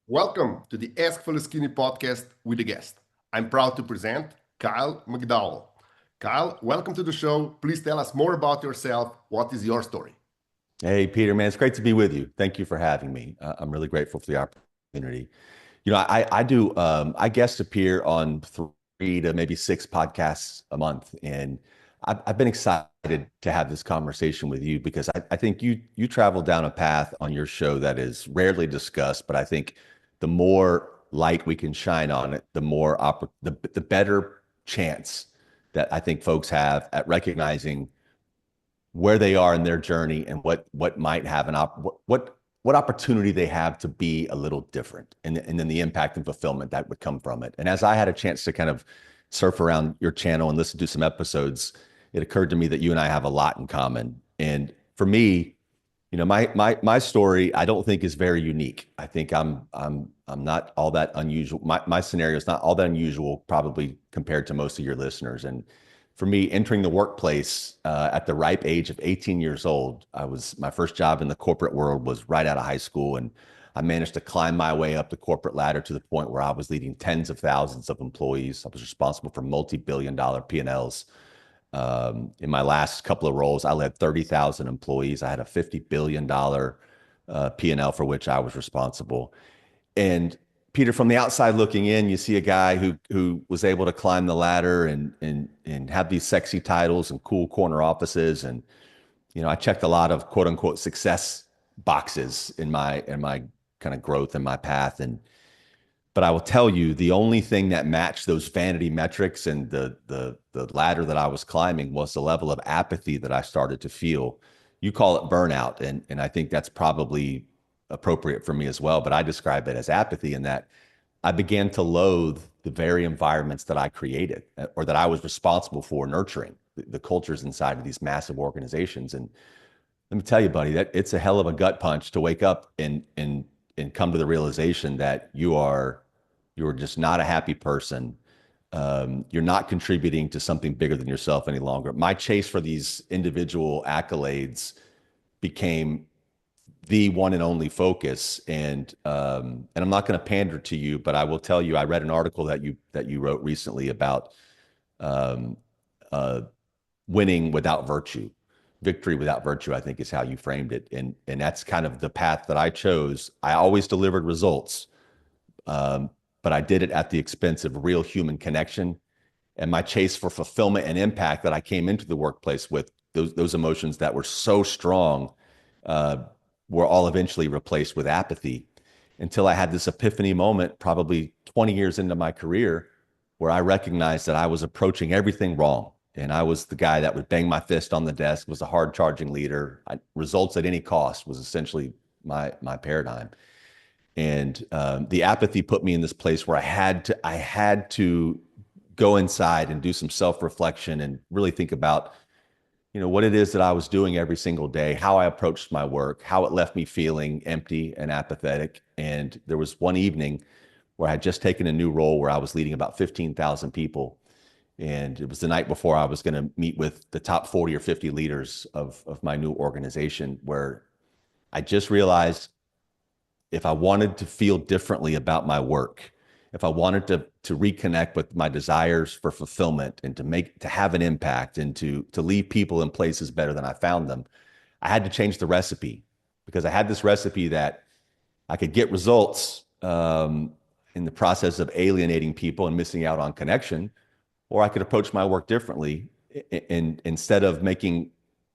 Welcome to the Ask Faleskini Podcast with a guest. I'm proud to present Kyle McDowell. Kyle, welcome to the show. Please tell us more about yourself. What is your story? Hey, Peter, man, it's great to be with you. Thank you for having me. I'm really grateful for the opportunity. I guest appear on 3 to maybe 6 podcasts a month, and I've been excited to have this conversation with you because I think you travel down a path on your show that is rarely discussed, but I think the more light we can shine on it, the better chance that I think folks have at recognizing where they are in their journey and what might have what opportunity they have to be a little different, and then the impact and fulfillment that would come from it. And as I had a chance to kind of surf around your channel and listen to some episodes, it occurred to me that you and I have a lot in common. And for me, my story I don't think is very unique. I think I'm not all that unusual. My scenario is not all that unusual, probably compared to most of your listeners. And for me, entering the workplace at the ripe age of 18 years old, my first job in the corporate world was right out of high school, and I managed to climb my way up the corporate ladder to the point where I was leading tens of thousands of employees. I was responsible for multi-billion-dollar P&Ls. In my last couple of roles, I led 30,000 employees. I had a $50 billion P&L for which I was responsible. And Peter, from the outside looking in, you see a guy who was able to climb the ladder and have these sexy titles and cool corner offices. And I checked a lot of quote unquote success boxes in my kind of growth in my path. But I will tell you, the only thing that matched those vanity metrics and the ladder that I was climbing was the level of apathy that I started to feel. You call it burnout, and I think that's probably appropriate for me as well. But I describe it as apathy, in that I began to loathe the very environments that I created or that I was responsible for nurturing, the cultures inside of these massive organizations. And let me tell you, buddy, that it's a hell of a gut punch to wake up and come to the realization that you're just not a happy person. You're not contributing to something bigger than yourself any longer. My chase for these individual accolades became the one and only focus. And I'm not going to pander to you, but I will tell you, I read an article that you wrote recently about um, uh, winning without virtue. Victory without virtue, I think, is how you framed it. And that's kind of the path that I chose. I always delivered results, um, but I did it at the expense of real human connection. And my chase for fulfillment and impact that I came into the workplace with, those emotions that were so strong, uh, were all eventually replaced with apathy, until I had this epiphany moment, probably 20 years into my career, where I recognized that I was approaching everything wrong. And I was the guy that would bang my fist on the desk, was a hard charging leader. Results at any cost was essentially my paradigm. And the apathy put me in this place where I had to go inside and do some self reflection and really think about what it is that I was doing every single day, how I approached my work, how it left me feeling empty and apathetic. And there was one evening where I had just taken a new role where I was leading about 15,000 people. And it was the night before I was going to meet with the top 40 or 50 leaders of my new organization, where I just realized, if I wanted to feel differently about my work, if I wanted to reconnect with my desires for fulfillment and to have an impact and to leave people in places better than I found them, I had to change the recipe, because I had this recipe that I could get results in the process of alienating people and missing out on connection, or I could approach my work differently, and instead of making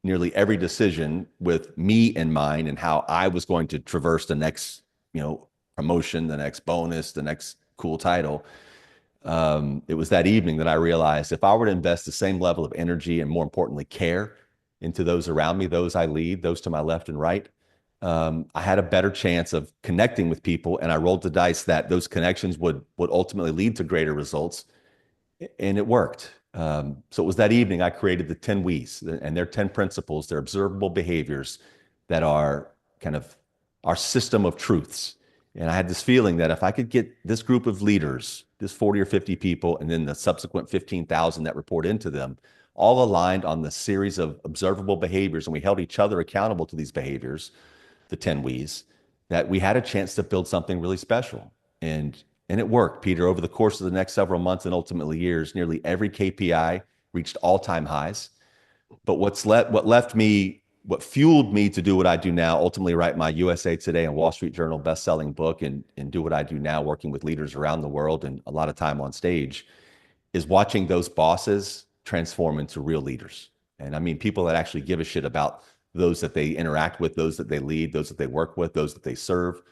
nearly every decision with me in mind and how I was going to traverse the next, promotion, the next bonus, the next cool title. It was that evening that I realized, if I were to invest the same level of energy and, more importantly, care into those around me, those I lead, those to my left and right, I had a better chance of connecting with people. And I rolled the dice that those connections would ultimately lead to greater results, and it worked. So it was that evening I created the 10 W's, and they're 10 principles. They're observable behaviors that are kind of our system of truths. And I had this feeling that if I could get this group of leaders, this 40 or 50 people, and then the subsequent 15,000 that report into them, all aligned on the series of observable behaviors, and we held each other accountable to these behaviors, the 10 W's, that we had a chance to build something really special. And it worked, Peter. Over the course of the next several months and ultimately years, nearly every KPI reached all-time highs. But what fueled me to do what I do now, ultimately write my USA Today and Wall Street Journal best-selling book and do what I do now, working with leaders around the world and a lot of time on stage, is watching those bosses transform into real leaders. And I mean, people that actually give a shit about those that they interact with, those that they lead, those that they work with, those that they serve.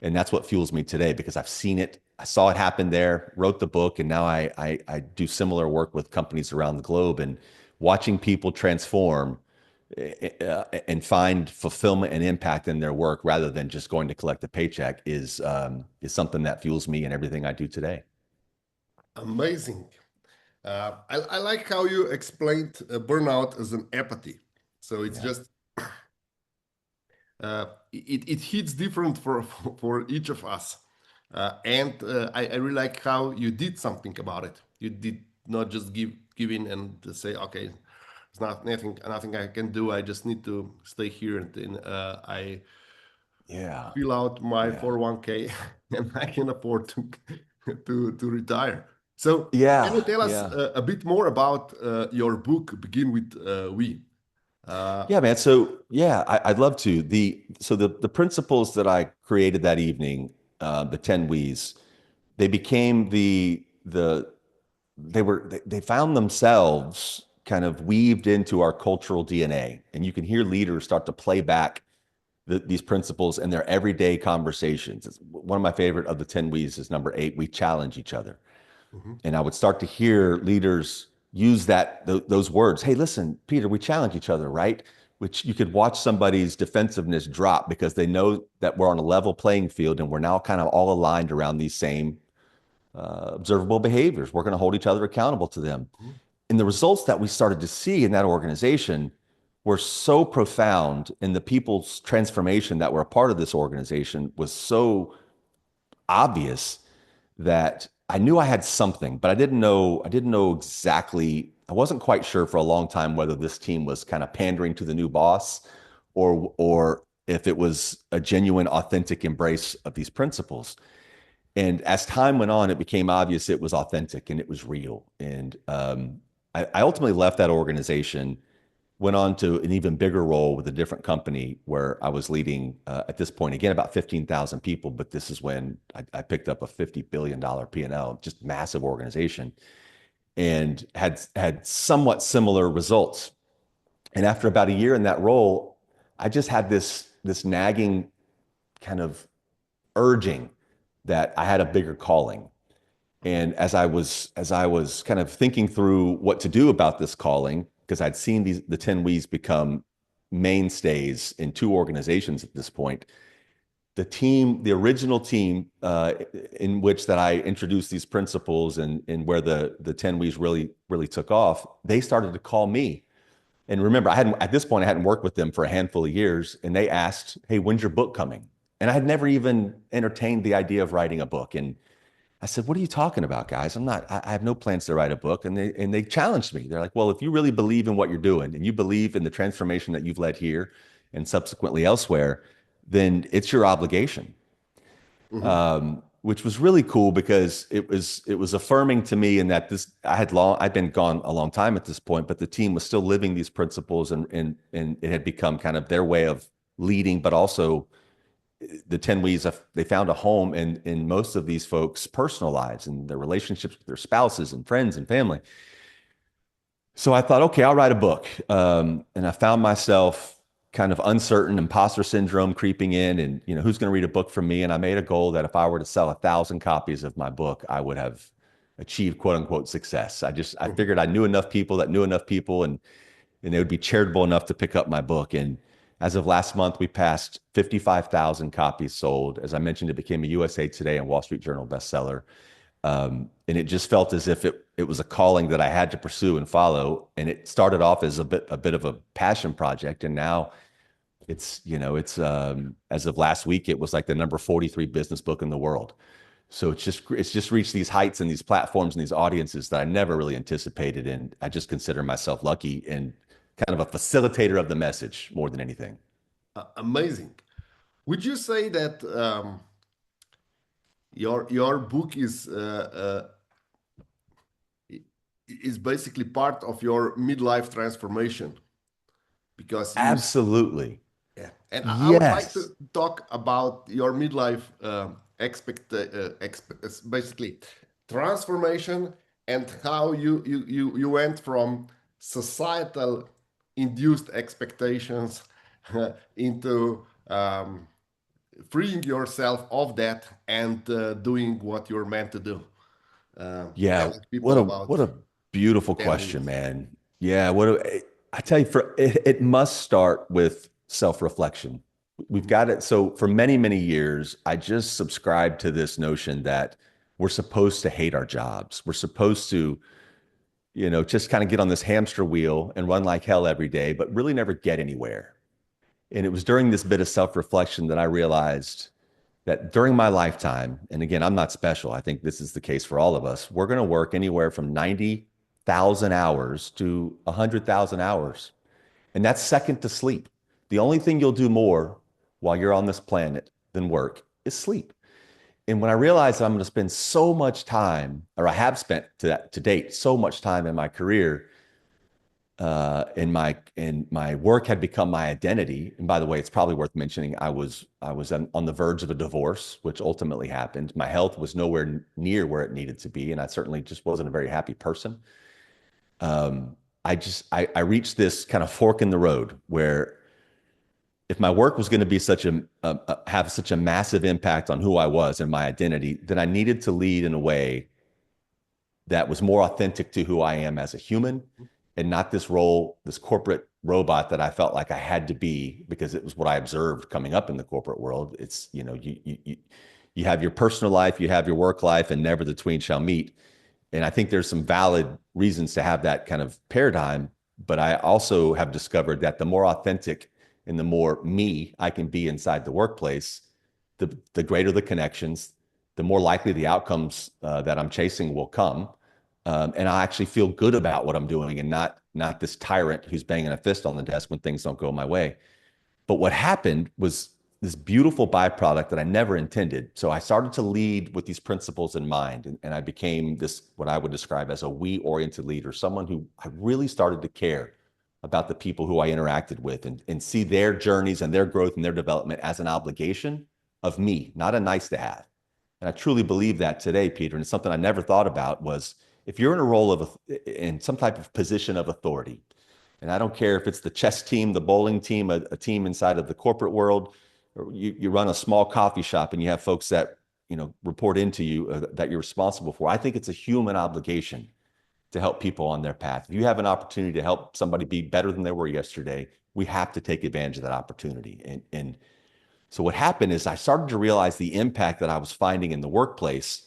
And that's what fuels me today, because I've seen it. I saw it happen there, wrote the book, and now I do similar work with companies around the globe. And watching people transform and find fulfillment and impact in their work rather than just going to collect a paycheck is something that fuels me in everything I do today. Amazing. I like how you explained burnout as an apathy. So it's Yeah. just it hits different for for each of us. I really like how you did something about it. You did not just give in and say, okay, it's not nothing I can do. I just need to stay here and then I Yeah. fill out my Yeah. 401k and I can afford to to retire. So can Yeah. you tell us Yeah. a bit more about your book, Begin with We? Uh, Yeah, man. So yeah, I'd love to. The principles that I created that evening, the 10 W's, they became they found themselves kind of weaved into our cultural DNA. And you can hear leaders start to play back these principles in their everyday conversations. One of my favorite of the 10 W's is number 8, we challenge each other. mhm, And I would start to hear leaders use those words. Hey, listen, Peter, we challenge each other, right? Which you could watch somebody's defensiveness drop because they know that we're on a level playing field and we're now kind of all aligned around these same observable behaviors. We're going to hold each other accountable to them. mhm, And the results that we started to see in that organization were so profound, and the people's transformation that were a part of this organization was so obvious that I knew I had something, but I didn't know exactly. I wasn't quite sure for a long time whether this team was kind of pandering to the new boss or if it was a genuine, authentic embrace of these principles. And as time went on, it became obvious it was authentic and it was real. And I ultimately left that organization, went on to an even bigger role with a different company where I was leading, at this point, again, about 15,000 people. But this is when I picked up a $50 billion P&L, just massive organization, and had somewhat similar results. And after about a year in that role, I just had this nagging kind of urging that I had a bigger calling. mhm, And as I was kind of thinking through what to do about this calling, because I'd seen the 10 We's become mainstays in 2 organizations at this point, the original team, in which that I introduced these principles and where the 10 We's really took off, they started to call me. And remember, at this point I hadn't worked with them for a handful of years, and they asked, "Hey, when's your book coming?" And I had never even entertained the idea of writing a book. And I said, "What are you talking about, guys? I have no plans to write a book." And they challenged me. They're like, "Well, if you really believe in what you're doing and you believe in the transformation that you've led here and subsequently elsewhere, then it's your obligation." mhm, Which was really cool because it was affirming to me in that I'd been gone a long time at this point, but the team was still living these principles, and it had become kind of their way of leading, but also the 10 We's, they found a home in most of these folks' personal lives and their relationships with their spouses and friends and family. So I thought, okay, I'll write a book. And I found myself kind of uncertain, imposter syndrome creeping in, and who's going to read a book from me? And I made a goal that if I were to sell 1,000 copies of my book, I would have achieved quote unquote success. I mhm. figured I knew enough people that knew enough people, and they would be charitable enough to pick up my book. And as of last month, we passed 55,000 copies sold. As I mentioned, it became a USA Today and Wall Street Journal bestseller. And it just felt as if it was a calling that I had to pursue and follow. And it started off as a bit of a passion project, and now it's as of last week, it was like the number 43 business book in the world. So it's just reached these heights and these platforms and these audiences that I never really anticipated, and I just consider myself lucky and kind of a facilitator of the message more than anything. Amazing. Would you say that your book is basically part of your midlife transformation? Because you Absolutely. yeah, and I would like Yes. to talk about your midlife basically transformation and how you went from societal induced expectations into freeing yourself of that and doing what you're meant to do. Yeah. Telling people What about a beautiful 10 question, rules. man. Yeah. I tell you, it must start with self-reflection. We've Mhm. got it. So for many, many years, I just subscribed to this notion that we're supposed to hate our jobs. We're supposed to, just kind of get on this hamster wheel and run like hell every day, but really never get anywhere. And it was during this bit of self-reflection that I realized that during my lifetime, and again, I'm not special. I think this is the case for all of us. We're going to work anywhere from 90,000 hours to 100,000 hours. And that's second to sleep. The only thing you'll do more while you're on this planet than work is sleep. And when I realized that I'm going to spend so much time, or I have spent to date so much time in my career, and my work had become my identity. And by the way, it's probably worth mentioning I was on the verge of a divorce, which ultimately happened. My health was nowhere near where it needed to be, and I certainly just wasn't a very happy person. I reached this kind of fork in the road where if my work was going to be have such a massive impact on who I was and my identity, then I needed to lead in a way that was more authentic to who I am as a human and not this role, this corporate robot that I felt like I had to be because it was what I observed coming up in the corporate world. It's, you have your personal life, you have your work life, and never the twain shall meet. And I think there's some valid reasons to have that kind of paradigm. But I also have discovered that the more authentic and the more me I can be inside the workplace, the greater the connections, the more likely the outcomes that I'm chasing will come. And I actually feel good about what I'm doing and not this tyrant who's banging a fist on the desk when things don't go my way. But what happened was this beautiful byproduct that I never intended. So I started to lead with these principles in mind, and I became this, what I would describe as a we-oriented leader, someone who I really started to care about the people who I interacted with and see their journeys and their growth and their development as an obligation of me, not a nice to have. And I truly believe that today, Peter. And it's something I never thought about was if you're in a role in some type of position of authority, and I don't care if it's the chess team, the bowling team, a team inside of the corporate world, or you run a small coffee shop and you have folks that report into you that you're responsible for. I think it's a human obligation to help people on their path. If you have an opportunity to help somebody be better than they were yesterday, we have to take advantage of that opportunity. And so what happened is I started to realize the impact that I was finding in the workplace,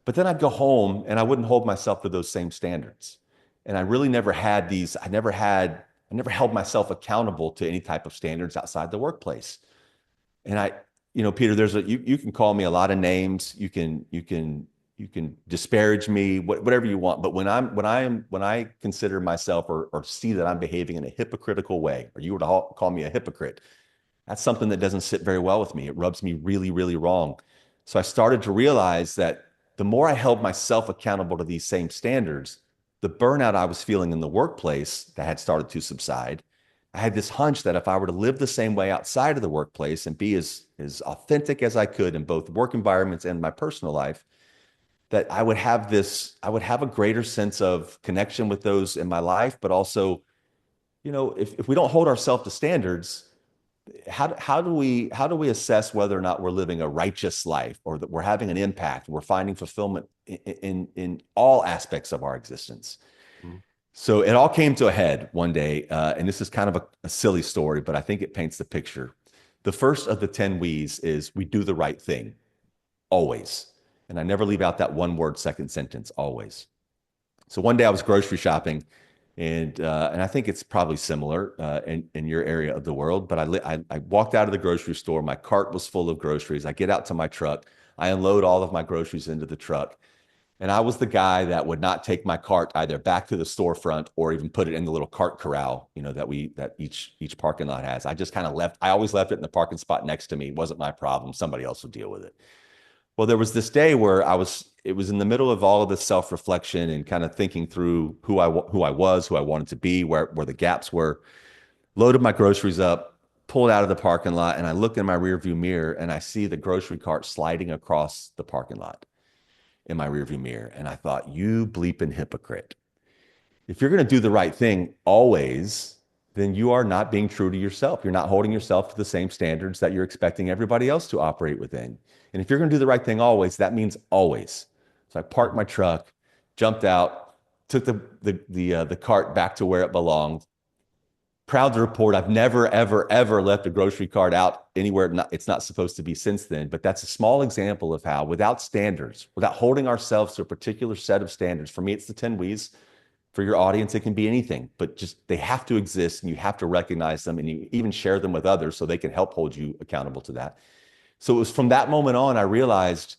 but then I'd go home and I wouldn't hold myself to those same standards. And I really never had these, I never held myself accountable to any type of standards outside the workplace. And Peter, you can call me a lot of names. You can disparage me, whatever you want. But when I consider myself or see that I'm behaving in a hypocritical way, or you were to call me a hypocrite, that's something that doesn't sit very well with me. It rubs me really, really wrong. So I started to realize that the more I held myself accountable to these same standards, the burnout I was feeling in the workplace that had started to subside, I had this hunch that if I were to live the same way outside of the workplace and be as authentic as I could in both work environments and my personal life, that I would have a greater sense of connection with those in my life, but also, if we don't hold ourselves to standards, how do we assess whether or not we're living a righteous life or that we're having an impact, we're finding fulfillment in all aspects of our existence? Mhm. So it all came to a head one day, and this is kind of a silly story, but I think it paints the picture. The first of the 10 we's is we do the right thing always, and I never leave out that one word second sentence, always. So one day I was grocery shopping, and I think it's probably similar in your area of the world. But I walked out of the grocery store. My cart was full of groceries. I get out to my truck. I unload all of my groceries into the truck, And I was the guy that would not take my cart either back to the storefront or even put it in the little cart corral, that each parking lot has. I just kind of left. I always left it in the parking spot next to me. It wasn't my problem. Somebody else would deal with it. Well, there was this day where it was in the middle of all of this self-reflection and kind of thinking through who I was, who I wanted to be, where the gaps were. Loaded my groceries up, pulled out of the parking lot, and I look in my rearview mirror and I see the grocery cart sliding across the parking lot in my rearview mirror. And I thought, you bleeping hypocrite. If you're going to do the right thing always, then you are not being true to yourself. You're not holding yourself to the same standards that you're expecting everybody else to operate within. And if you're going to do the right thing always, that means always. So I parked my truck, jumped out, took the cart back to where it belonged. Proud to report, I've never, ever, ever left a grocery cart out anywhere it's not supposed to be since then. But that's a small example of how, without standards, without holding ourselves to a particular set of standards, for me, it's the 10 W's. For your audience, it can be anything, but just they have to exist and you have to recognize them and you even share them with others so they can help hold you accountable to that. So it was from that moment on, I realized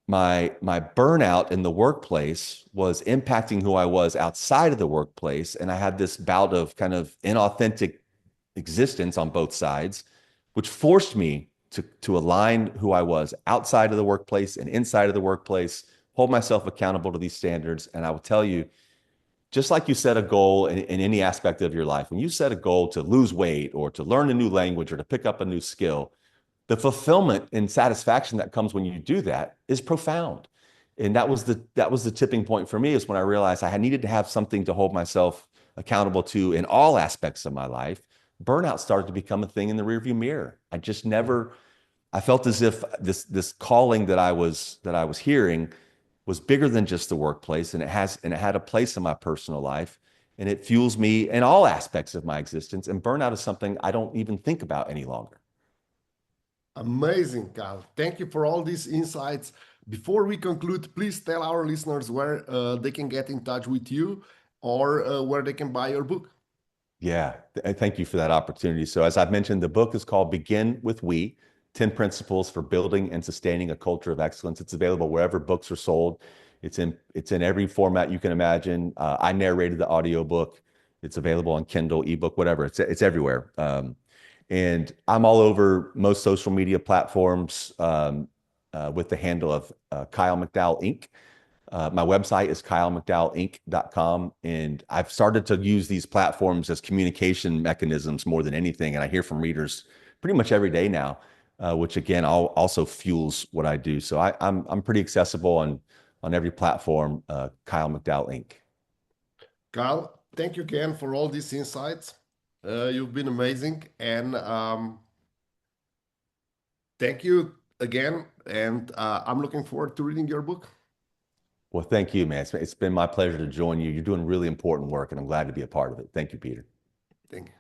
my burnout in the workplace was impacting who I was outside of the workplace. And I had this bout of kind of inauthentic existence on both sides, which forced me to align who I was outside of the workplace and inside of the workplace, hold myself accountable to these standards. And I will tell you, just like you set a goal in any aspect of your life, when you set a goal to lose weight or to learn a new language or to pick up a new skill, the fulfillment and satisfaction that comes when you do that is profound. And that was the tipping point for me, is when I realized I needed to have something to hold myself accountable to in all aspects of my life. Burnout started to become a thing in the rearview mirror. I felt as if this calling that I was hearing was bigger than just the workplace, and it had a place in my personal life, and it fuels me in all aspects of my existence. And burnout is something I don't even think about any longer. Amazing, Kyle. Thank you for all these insights. Before we conclude, please tell our listeners where they can get in touch with you or where they can buy your book. Yeah, thank you for that opportunity. So as I've mentioned, the book is called Begin with We, 10 Principles for Building and Sustaining a Culture of Excellence. It's available wherever books are sold. It's in every format you can imagine. I narrated the audiobook. It's available on Kindle, ebook, whatever. It's everywhere. And I'm all over most social media platforms with the handle of Kyle McDowell Inc. My website is kylemcdowellinc.com. And I've started to use these platforms as communication mechanisms more than anything. And I hear from readers pretty much every day now, which again, also fuels what I do. So I'm pretty accessible on every platform, Kyle McDowell Inc. Kyle, thank you again for all these insights. You've been amazing. And thank you again. And I'm looking forward to reading your book. Well, thank you, man. It's been my pleasure to join you. You're doing really important work, and I'm glad to be a part of it. Thank you, Peter. Thank you.